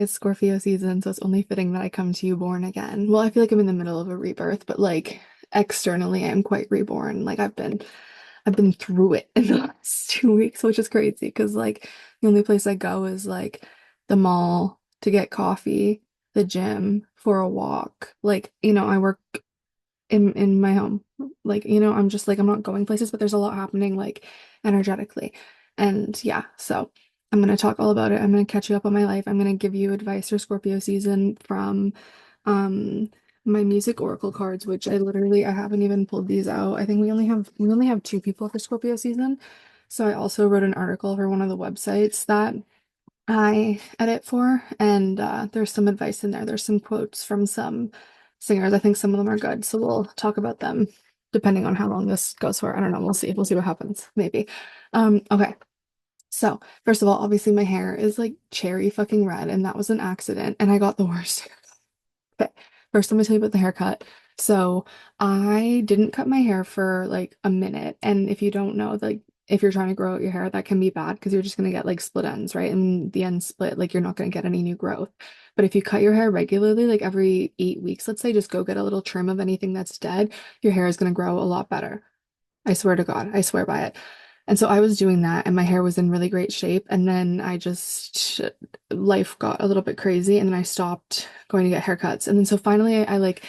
It's Scorpio season, so it's only fitting that I come to you born again. Well, I feel like I'm in the middle of a rebirth, but like externally I'm quite reborn. Like I've been through it in the last 2 weeks, which is crazy because like the only place I go is like the mall to get coffee, the gym, for a walk. Like, I work in my home. Like, I'm just like I'm not going places, but there's a lot happening like energetically. And yeah, so I'm gonna talk all about it. I'm gonna catch you up on my life. I'm gonna give you advice for Scorpio season from um my music oracle cards, which I haven't even pulled these out. I think we only have two people for Scorpio season. So I also wrote an article for one of the websites that I edit for, and there's some advice in there. There's some quotes from some singers. I think some of them are good, so we'll talk about them depending on how long this goes for. I don't know. We'll see. We'll see what happens. Maybe. Okay. So first of all, obviously my hair is like cherry fucking red, and that was an accident, and I got the worst. Okay. First, I'm gonna tell you about the haircut. So I didn't cut my hair for like a minute. And if you don't know, like if you're trying to grow out your hair, that can be bad because you're just gonna get like split ends, right? And the ends split, like you're not gonna get any new growth. But if you cut your hair regularly, like every 8 weeks, let's say, just go get a little trim of anything that's dead, your hair is gonna grow a lot better. I swear to God, I swear by it. And so I was doing that, and my hair was in really great shape. And then life got a little bit crazy, and then I stopped going to get haircuts. And then so finally, I like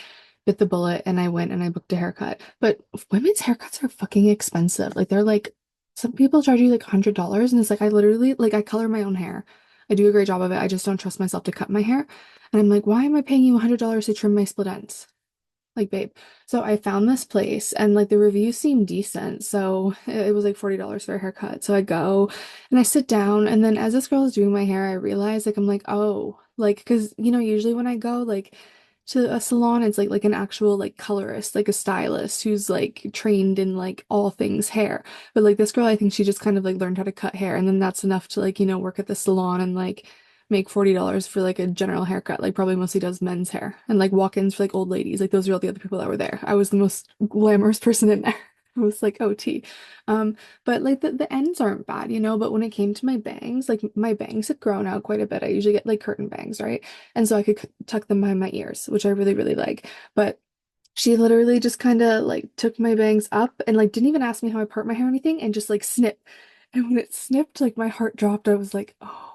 bit the bullet and I went and I booked a haircut. But women's haircuts are fucking expensive. Like, they're like, some people charge you like $100. And it's like, I literally, like, I color my own hair. I do a great job of it. I just don't trust myself to cut my hair. And I'm like, why am I paying you $100 to trim my split ends? Like, babe. So I found this place and like the reviews seemed decent. So it was like $40 for a haircut. So I go and I sit down, and then as this girl is doing my hair, I realize like I'm like, oh, like because usually when I go like to a salon, it's like an actual like colorist, like a stylist who's like trained in like all things hair. But like this girl, I think she just kind of like learned how to cut hair, and then that's enough to like, work at the salon and like make $40 for like a general haircut, like probably mostly does men's hair and like walk-ins for like old ladies. Like those are all the other people that were there. I was the most glamorous person in there. I was like OT. But like the ends aren't bad, but when it came to my bangs, like my bangs have grown out quite a bit. I usually get like curtain bangs, right? And so I could tuck them behind my ears, which I really, really like. But she literally just kind of like took my bangs up and like didn't even ask me how I part my hair or anything and just like snip. And when it snipped, like my heart dropped. I was like, oh.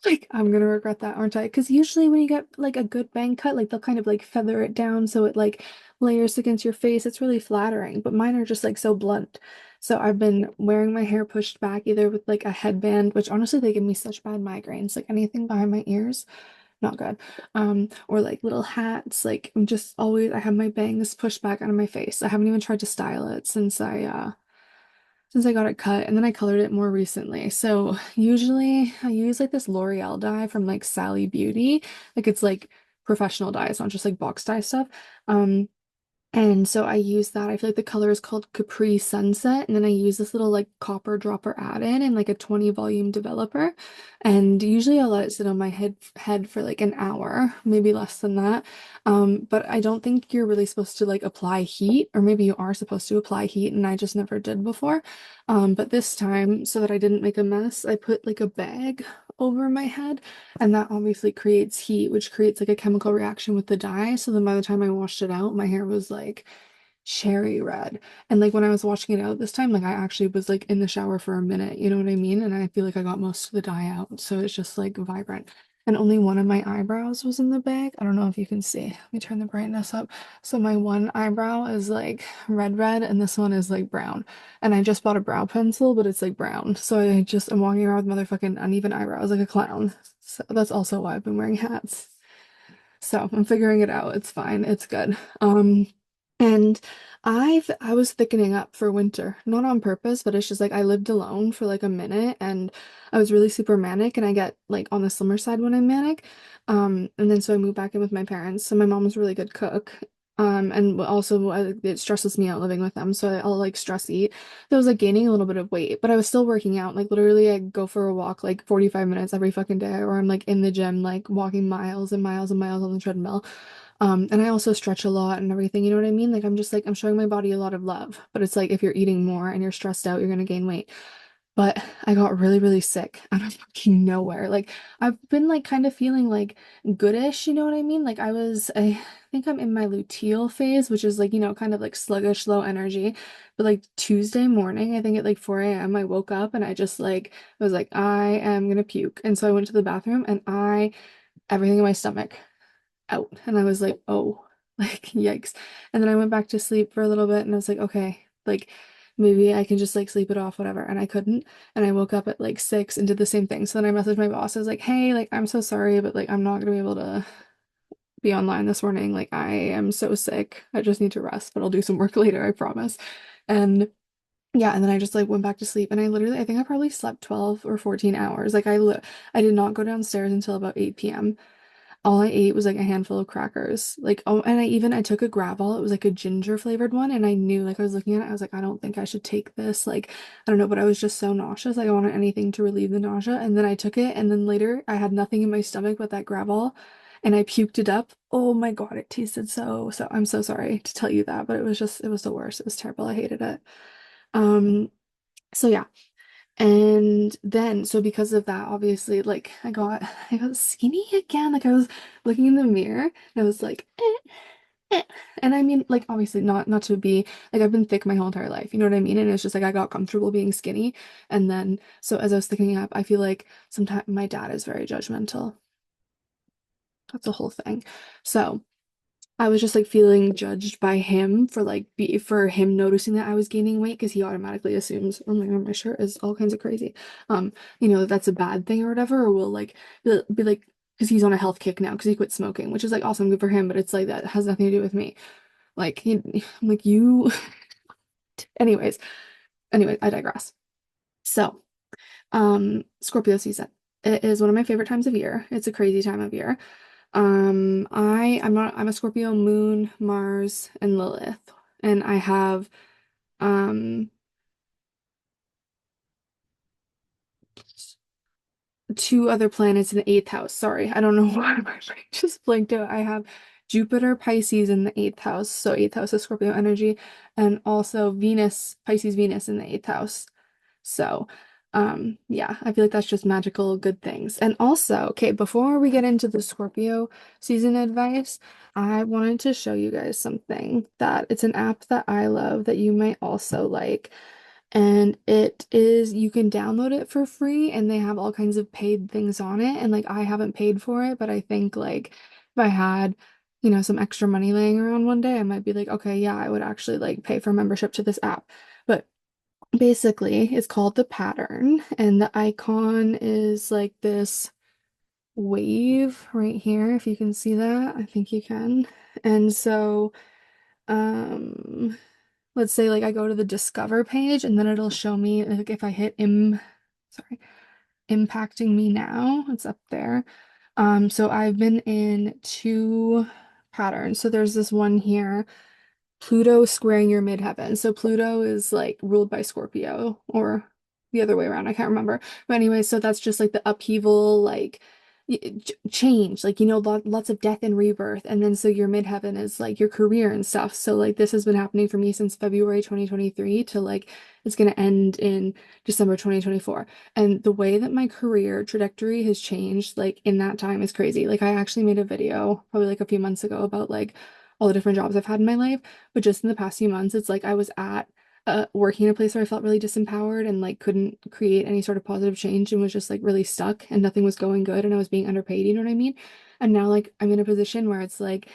Like, I'm gonna regret that, aren't I? Because usually when you get like a good bang cut, like they'll kind of like feather it down so it like layers against your face. It's really flattering, but mine are just like so blunt. So I've been wearing my hair pushed back either with like a headband, which honestly they give me such bad migraines, like anything behind my ears, not good. Or like little hats, like I'm just always I have my bangs pushed back out of my face. I haven't even tried to style it since I got it cut, and then I colored it more recently. So usually I use like this L'Oreal dye from like Sally Beauty. Like it's like professional dye. It's not just like box dye stuff. Um, and so I use that. I feel like the color is called Capri Sunset. And then I use this little like copper dropper add-in and like a 20 volume developer. And usually I'll let it sit on my head for like an hour, maybe less than that. But I don't think you're really supposed to like apply heat, or maybe you are supposed to apply heat, and I just never did before. But this time, so that I didn't make a mess, I put like a bag over my head, and that obviously creates heat, which creates like a chemical reaction with the dye. So then by the time I washed it out, my hair was like cherry red. And like when I was washing it out this time, like I actually was like in the shower for a minute, you know what I mean? And I feel like I got most of the dye out. So it's just like vibrant. And only one of my eyebrows was in the bag. I don't know if you can see. Let me turn the brightness up. So my one eyebrow is like red, and this one is like brown. And I just bought a brow pencil, but it's like brown. So I'm walking around with motherfucking uneven eyebrows like a clown. So that's also why I've been wearing hats. So I'm figuring it out. It's fine. It's good. And I was thickening up for winter, not on purpose, but it's just like I lived alone for like a minute, and I was really super manic, and I get like on the slimmer side when I'm manic. And then so I moved back in with my parents. So my mom was a really good cook. And also it stresses me out living with them, so I'll like stress eat. So I was like gaining a little bit of weight, but I was still working out. Like literally I go for a walk like 45 minutes every fucking day, or I'm like in the gym like walking miles and miles and miles on the treadmill. And I also stretch a lot and everything, you know what I mean? Like I'm just like I'm showing my body a lot of love. But it's like if you're eating more and you're stressed out, you're gonna gain weight. But I got really, really sick out of fucking nowhere. Like I've been like kind of feeling like goodish, you know what I mean? Like I think I'm in my luteal phase, which is like, kind of like sluggish, low energy. But like Tuesday morning, I think at like 4 a.m., I woke up and I just like I was like, I am gonna puke. And so I went to the bathroom and everything in my stomach out. And I was like, oh, like yikes. And then I went back to sleep for a little bit and I was like, okay, like maybe I can just like sleep it off, whatever. And I couldn't. And I woke up at like 6 and did the same thing. So then I messaged my boss. I was like, hey, like I'm so sorry, but like I'm not gonna be able to be online this morning. Like I am so sick. I just need to rest, but I'll do some work later, I promise. And yeah, and then I just like went back to sleep and I think I probably slept 12 or 14 hours. Like I did not go downstairs until about 8 p.m. All I ate was like a handful of crackers. Like, oh, and I took a Gravol. It was like a ginger flavored one. And I knew, like, I was looking at it, I was like, I don't think I should take this. Like, I don't know, but I was just so nauseous. Like, I wanted anything to relieve the nausea. And then I took it. And then later I had nothing in my stomach but that Gravol. And I puked it up. Oh my God, it tasted so. I'm so sorry to tell you that, but it was the worst. It was terrible. I hated it. Um, so yeah. And then, so because of that, obviously, like I got skinny again. Like I was looking in the mirror and I was like, eh. And I mean, like obviously not to be like I've been thick my whole entire life, you know what I mean? And it's just like I got comfortable being skinny. And then, so as I was thickening up, I feel like sometimes my dad is very judgmental. That's the whole thing. So. I was just like feeling judged by him for for him noticing that I was gaining weight because he automatically assumes, oh my God, my shirt is all kinds of crazy. That that's a bad thing or whatever, or will like be like because he's on a health kick now because he quit smoking, which is like awesome, good for him, but it's like that has nothing to do with me. I'm like you. Anyways, I digress. So, Scorpio season. It is one of my favorite times of year. It's a crazy time of year. I'm a Scorpio moon, Mars, and Lilith. And I have um two other planets in the eighth house. Sorry, I don't know why my brain just blanked out. I have Jupiter, Pisces in the eighth house. So eighth house is Scorpio energy, and also Venus, Pisces, Venus in the eighth house. So, yeah, I feel like that's just magical good things. And also, okay, before we get into the Scorpio season advice, I wanted to show you guys something that it's an app that I love that you might also like. And it is, you can download it for free and they have all kinds of paid things on it. And like, I haven't paid for it, but I think like if I had, some extra money laying around one day, I might be like, okay, yeah, I would actually like pay for membership to this app. But basically, it's called the pattern, and the icon is like this wave right here, if you can see that. I think you can. And so, um, let's say like I go to the discover page and then it'll show me like if I hit sorry, impacting me now, it's up there. So I've been in two patterns. So there's this one here Pluto squaring your midheaven. So Pluto is like ruled by Scorpio or the other way around. I can't remember. But anyway, so that's just like the upheaval, like change, like, lots of death and rebirth. And then so your midheaven is like your career and stuff. So like this has been happening for me since February 2023 to like it's going to end in December 2024. And the way that my career trajectory has changed like in that time is crazy. Like I actually made a video probably like a few months ago about like all the different jobs I've had in my life. But just in the past few months, it's like I was at working in a place where I felt really disempowered and like couldn't create any sort of positive change and was just like really stuck and nothing was going good and I was being underpaid, you know what I mean? And now like I'm in a position where it's like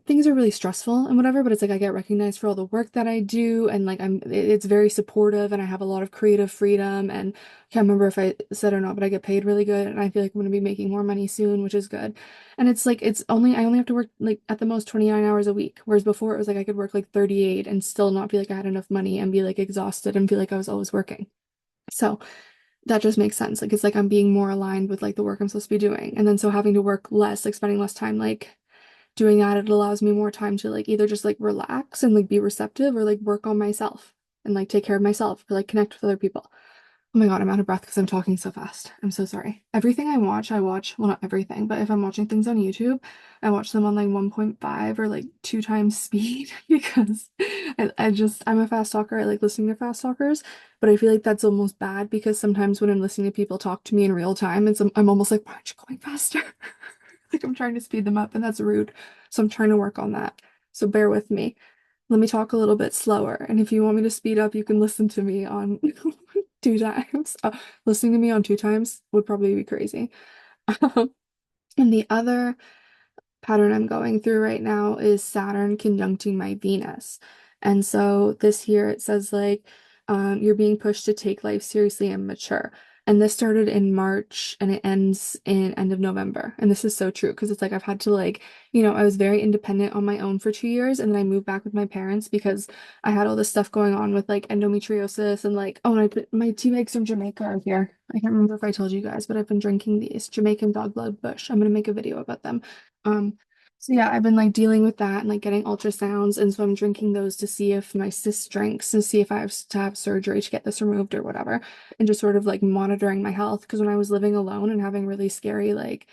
things are really stressful and whatever, but it's like I get recognized for all the work that I do and like it's very supportive and I have a lot of creative freedom and I can't remember if I said or not, but I get paid really good and I feel like I'm going to be making more money soon, which is good. And it's like I only have to work like at the most 29 hours a week, whereas before it was like I could work like 38 and still not feel like I had enough money and be like exhausted and feel like I was always working. So that just makes sense. Like it's like I'm being more aligned with like the work I'm supposed to be doing. And then so having to work less, like spending less time like doing that, it allows me more time to like either just like relax and like be receptive or like work on myself and like take care of myself or like connect with other people. Oh my God, I'm out of breath because I'm talking so fast. I'm so sorry. Everything I watch, well, not everything, but if I'm watching things on YouTube, I watch them on like 1.5 or like two times speed because I'm a fast talker. I like listening to fast talkers, but I feel like that's almost bad because sometimes when I'm listening to people talk to me in real time, I'm almost like, why aren't you going faster? Like I'm trying to speed them up and that's rude. So I'm trying to work on that. So bear with me. Let me talk a little bit slower. And if you want me to speed up, you can listen to me on two times. Listening to me on two times would probably be crazy. And the other pattern I'm going through right now is Saturn conjuncting my Venus. And so this here it says like you're being pushed to take life seriously and mature. And this started in March and it ends in end of November. And this is so true because it's like I've had to like, I was very independent on my own for 2 years and then I moved back with my parents because I had all this stuff going on with like endometriosis and like, oh, and my tea bags from Jamaica are here. I can't remember if I told you guys, but I've been drinking these Jamaican dog blood bush. I'm gonna make a video about them. Um, so yeah, I've been like dealing with that and like getting ultrasounds, and so I'm drinking those to see if my cyst shrinks and see if I have to have surgery to get this removed or whatever, and just sort of like monitoring my health. Because when I was living alone and having really scary like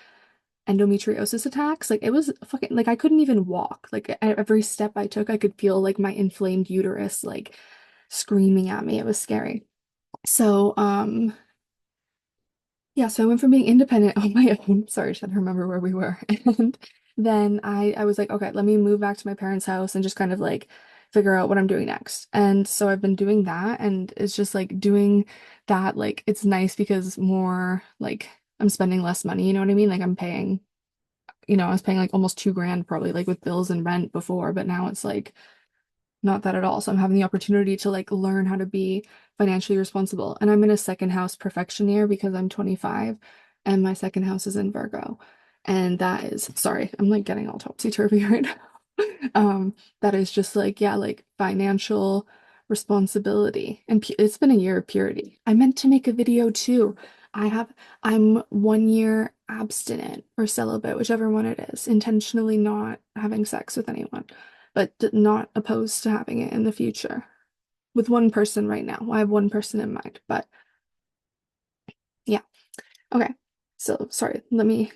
endometriosis attacks, like it was fucking like I couldn't even walk. Like every step I took, I could feel like my inflamed uterus like screaming at me. It was scary. So yeah, so I went from being independent on my own. Sorry, I should remember where we were. And then I was like, okay, let me move back to my parents' house and just kind of like figure out what I'm doing next. And so I've been doing that and it's just like doing that like it's nice because more like I'm spending less money, you know what I mean? Like I'm paying, I was paying like almost 2 grand probably like with bills and rent before, but now it's like not that at all. So I'm having the opportunity to like learn how to be financially responsible. And I'm in a second house perfection year because I'm 25 and my second house is in Virgo. And that is, sorry, I'm like getting all topsy-turvy right now. That is just like, yeah, like financial responsibility. And it's been a year of purity. I meant to make a video too. I have, I'm 1 year abstinent or celibate, whichever one it is, intentionally not having sex with anyone but not opposed to having it in the future with one person right now. I have one person in mind, but yeah. Okay. So sorry, let me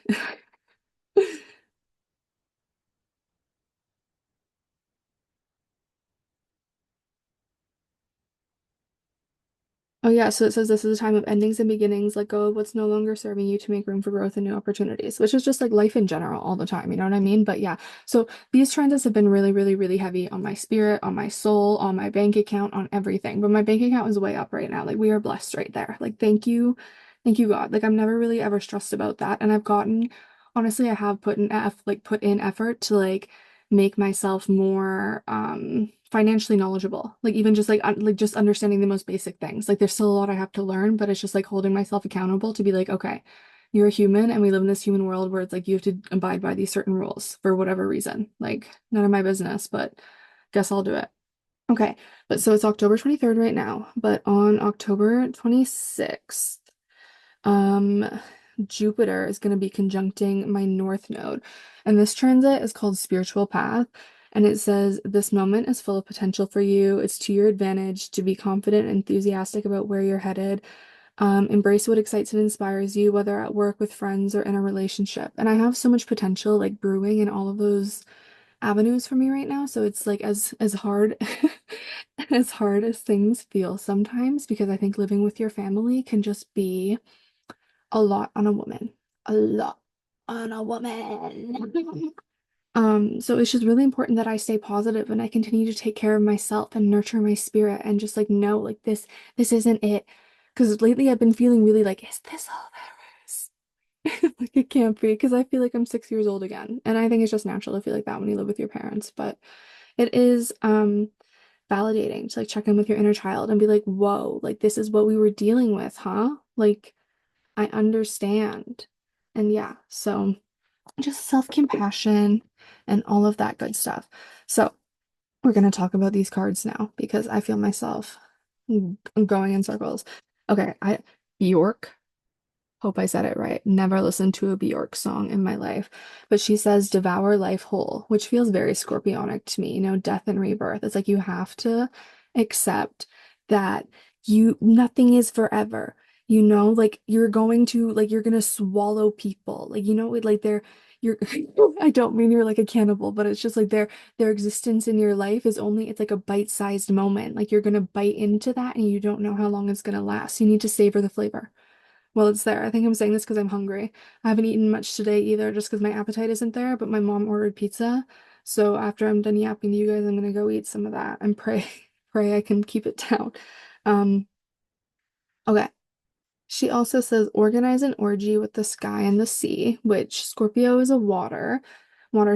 Oh yeah, so it says this is a time of endings and beginnings. Let go of what's no longer serving you to make room for growth and new opportunities, which is just like life in general all the time, you know what I mean? But yeah, so these transits have been really, really, really heavy on my spirit, on my soul, on my bank account, on everything. But my bank account is way up right now. Like we are blessed right there. Like thank you God. Like I'm never really ever stressed about that. And I've gotten, honestly, I have put in effort to like make myself more financially knowledgeable. Like even just like just understanding the most basic things. Like there's still a lot I have to learn, but it's just like holding myself accountable to be like, okay, you're a human and we live in this human world where it's like you have to abide by these certain rules for whatever reason. Like none of my business, but guess I'll do it. Okay, but so it's October 23rd right now, but on October 26th, um, Jupiter is going to be conjuncting my North Node. And this transit is called Spiritual Path. And it says, this moment is full of potential for you. It's to your advantage to be confident and enthusiastic about where you're headed. Embrace what excites and inspires you, whether at work, with friends, or in a relationship. And I have so much potential like brewing in all of those avenues for me right now. So it's like as hard as hard as things feel sometimes, because I think living with your family can just be a lot on a woman. A lot on a woman. So it's just really important that I stay positive and I continue to take care of myself and nurture my spirit and just like know like this isn't it. Because lately I've been feeling really like, is this all there is? Like it can't be because I feel like I'm 6 years old again. And I think it's just natural to feel like that when you live with your parents. But it is validating to like check in with your inner child and be like, whoa, like this is what we were dealing with, huh? Like I understand. And yeah, so just self-compassion and all of that good stuff. We're going to talk about these cards now because I feel myself going in circles. Okay, Bjork, hope I said it right. Never listened to a Bjork song in my life, but she says devour life whole, which feels very scorpionic to me, death and rebirth. It's like you have to accept that nothing is forever. Like you're gonna swallow people. Like like you're I don't mean you're like a cannibal, but it's just like their existence in your life is only it's like a bite-sized moment. Like you're gonna bite into that and you don't know how long it's gonna last. You need to savor the flavor while it's there. I think I'm saying this because I'm hungry. I haven't eaten much today either, just because my appetite isn't there, but my mom ordered pizza. So after I'm done yapping to you guys, I'm gonna go eat some of that and pray pray I can keep it down. Um, okay. She also says organize an orgy with the sky and the sea, which Scorpio is a water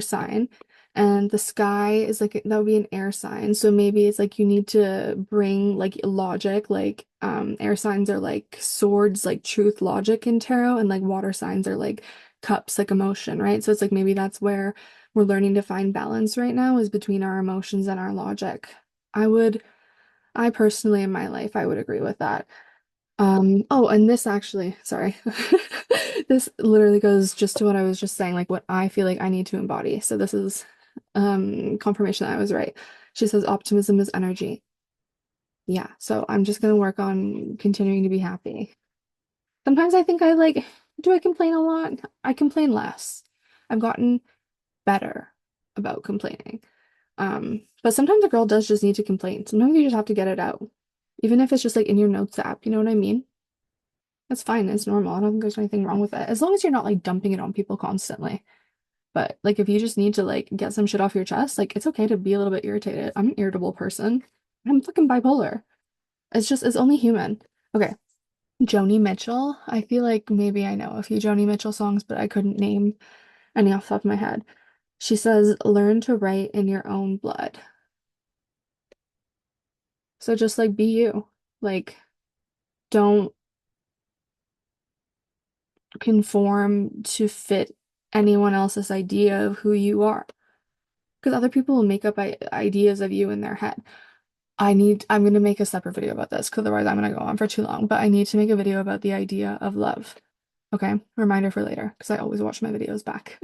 sign, and the sky is like that would be an air sign. So maybe it's like you need to bring like logic, like air signs are like swords, like truth, logic in tarot, and like water signs are like cups, like emotion, right? So it's like maybe that's where we're learning to find balance right now is between our emotions and our logic. I would, I personally in my life, I would agree with that. Oh, and this actually, sorry. This literally goes just to what I was just saying, like what I feel like I need to embody. So this is confirmation that I was right. She says optimism is energy. Yeah, so I'm just gonna work on continuing to be happy. Sometimes I think I like, do I complain a lot? I complain less. I've gotten better about complaining. But sometimes a girl does just need to complain. Sometimes you just have to get it out. Even if it's just like in your notes app, you know what I mean? That's fine. It's normal. I don't think there's anything wrong with it. As long as you're not like dumping it on people constantly. But like if you just need to like get some shit off your chest, like it's okay to be a little bit irritated. I'm an irritable person. I'm fucking bipolar. It's only human. Okay. Joni Mitchell. I feel like maybe I know a few Joni Mitchell songs, but I couldn't name any off the top of my head. She says, learn to write in your own blood. So just like be you. Like don't conform to fit anyone else's idea of who you are. Because other people will make up ideas of you in their head. I'm going to make a separate video about this because otherwise I'm going to go on for too long. But I need to make a video about the idea of love. Okay, reminder for later because I always watch my videos back.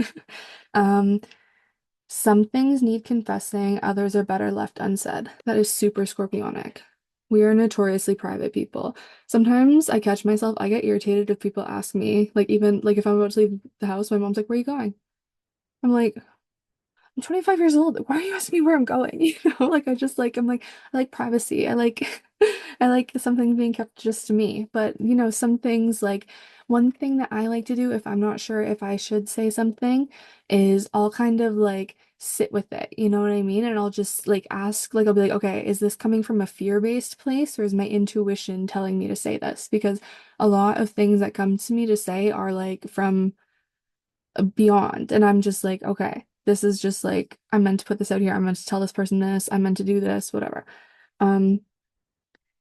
Um, some things need confessing, others are better left unsaid. That is super scorpionic. We are notoriously private people. Sometimes I catch myself, I get irritated if people ask me, like even like if I'm about to leave the house, my mom's like, "Where are you going?" I'm like, I'm 25 years old. Why are you asking me where I'm going? Like I just like I'm like I like privacy. I like I like something being kept just to me. But some things like one thing that I like to do if I'm not sure if I should say something is I'll kind of like sit with it. You know what I mean? And I'll just like ask, like I'll be like, okay, is this coming from a fear-based place or is my intuition telling me to say this? Because a lot of things that come to me to say are like from beyond. And I'm just like, okay, this is just like, I'm meant to put this out here. I'm meant to tell this person this. I'm meant to do this, whatever. Um,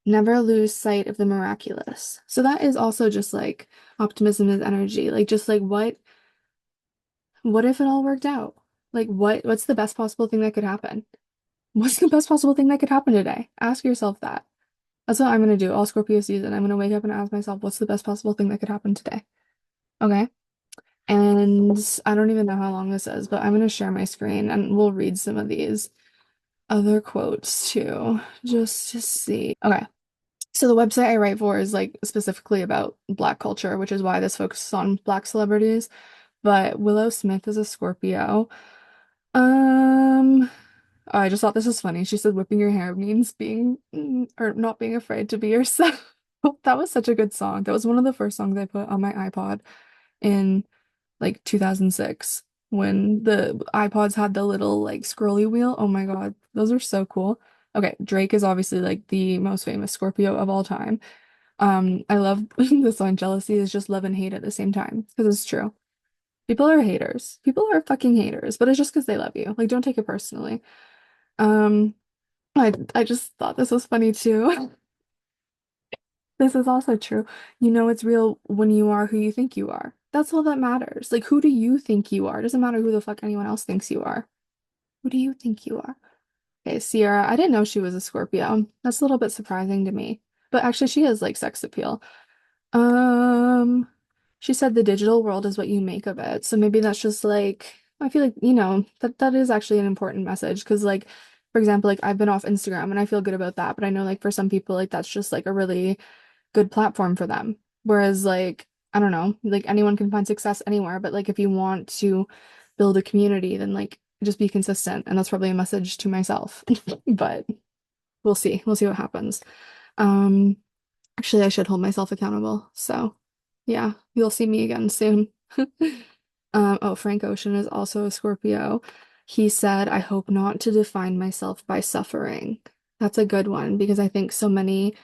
never lose sight of the miraculous. So that is also just like optimism is energy. Like just like what if it all worked out? Like what's the best possible thing that could happen? What's the best possible thing that could happen today? Ask yourself that. That's what I'm gonna do all Scorpio season. I'm gonna wake up and ask myself, what's the best possible thing that could happen today? Okay. And I don't even know how long this is, but I'm going to share my screen and we'll read some of these other quotes too, just to see. Okay. So the website I write for is like specifically about Black culture, which is why this focuses on Black celebrities. But Willow Smith is a Scorpio. Um, I just thought this was funny. She said whipping your hair means being or not being afraid to be yourself. That was such a good song. That was one of the first songs I put on my iPod in like 2006 when the iPods had the little like scrolly wheel. Oh my God, those are so cool. Okay, Drake is obviously like the most famous Scorpio of all time. I love this one. Jealousy is just love and hate at the same time because it's true. People are haters. People are fucking haters, but it's just because they love you. Like, don't take it personally. Um, I just thought this was funny too. This is also true. You know it's real when you are who you think you are. That's all that matters. Like, who do you think you are? It doesn't matter who the fuck anyone else thinks you are. Who do you think you are? Okay, Sierra, I didn't know she was a Scorpio. That's a little bit surprising to me. But actually, she has like sex appeal. Um, she said the digital world is what you make of it. So maybe that's just like, I feel like, that is actually an important message because like for example, like I've been off Instagram and I feel good about that, but I know like for some people like that's just like a really good platform for them. Whereas like I don't know, like anyone can find success anywhere, but like if you want to build a community, then like just be consistent. And that's probably a message to myself. But we'll see. We'll see what happens. Um, Actually I should hold myself accountable. So yeah, you'll see me again soon. Oh, Frank Ocean is also a Scorpio. He said, I hope not to define myself by suffering. That's a good one because I think so many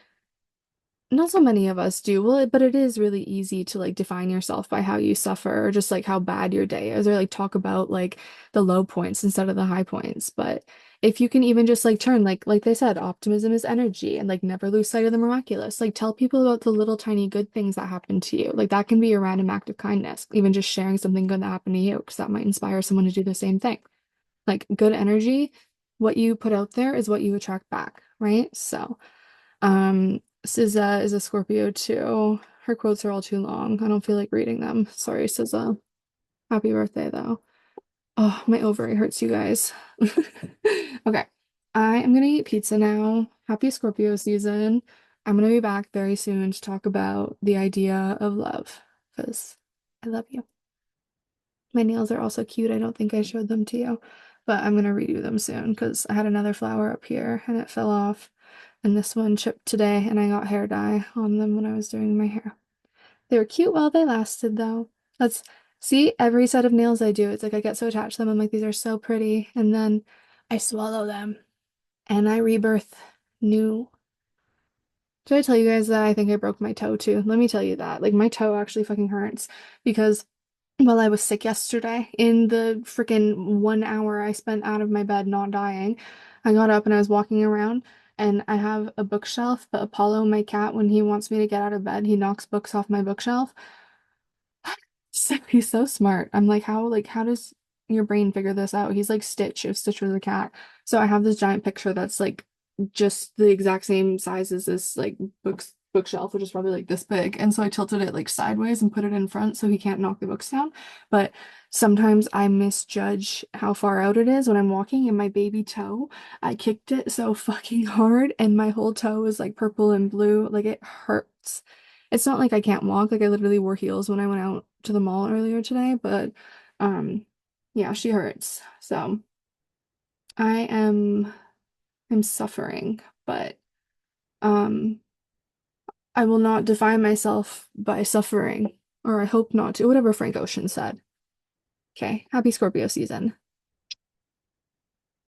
not so many of us do. Well, but it is really easy to like define yourself by how you suffer or just like how bad your day is or like talk about like the low points instead of the high points. But if you can even just like turn like they said, optimism is energy and like never lose sight of the miraculous. Like tell people about the little tiny good things that happen to you. Like that can be a random act of kindness, even just sharing something good that happened to you because that might inspire someone to do the same thing. Like good energy, what you put out there is what you attract back, right? So SZA is a Scorpio too. Her quotes are all too long. I don't feel like reading them. Sorry, SZA. Happy birthday though. Oh, my ovary hurts, you guys. Okay. I am gonna eat pizza now. Happy Scorpio season. I'm gonna be back very soon to talk about the idea of love because I love you. My nails are also cute. I don't think I showed them to you, but I'm gonna redo them soon because I had another flower up here and it fell off. And this one chipped today, and I got hair dye on them when I was doing my hair. They were cute while they lasted, though. That's see, every set of nails I do, it's like I get so attached to them. I'm like, these are so pretty. And then I swallow them and I rebirth new. Did I tell you guys that I think I broke my toe too? Let me tell you that. Like, my toe actually fucking hurts because while I was sick yesterday, in the freaking 1 hour I spent out of my bed not dying, I got up and I was walking around and I have a bookshelf, but Apollo, my cat, when he wants me to get out of bed, he knocks books off my bookshelf. So he's so smart. I'm like how does your brain figure this out? He's like Stitch if Stitch was a cat. So I have this giant picture that's like just the exact same size as this like bookshelf, which is probably like this big. And so I tilted it like sideways and put it in front so he can't knock the books down. But sometimes I misjudge how far out it is when I'm walking and my baby toe, I kicked it so fucking hard and my whole toe is like purple and blue. Like it hurts. It's not like I can't walk. Like I literally wore heels when I went out to the mall earlier today, but um yeah, she hurts. So I'm suffering, but um I will not define myself by suffering, or I hope not to, whatever Frank Ocean said. Okay, happy Scorpio season.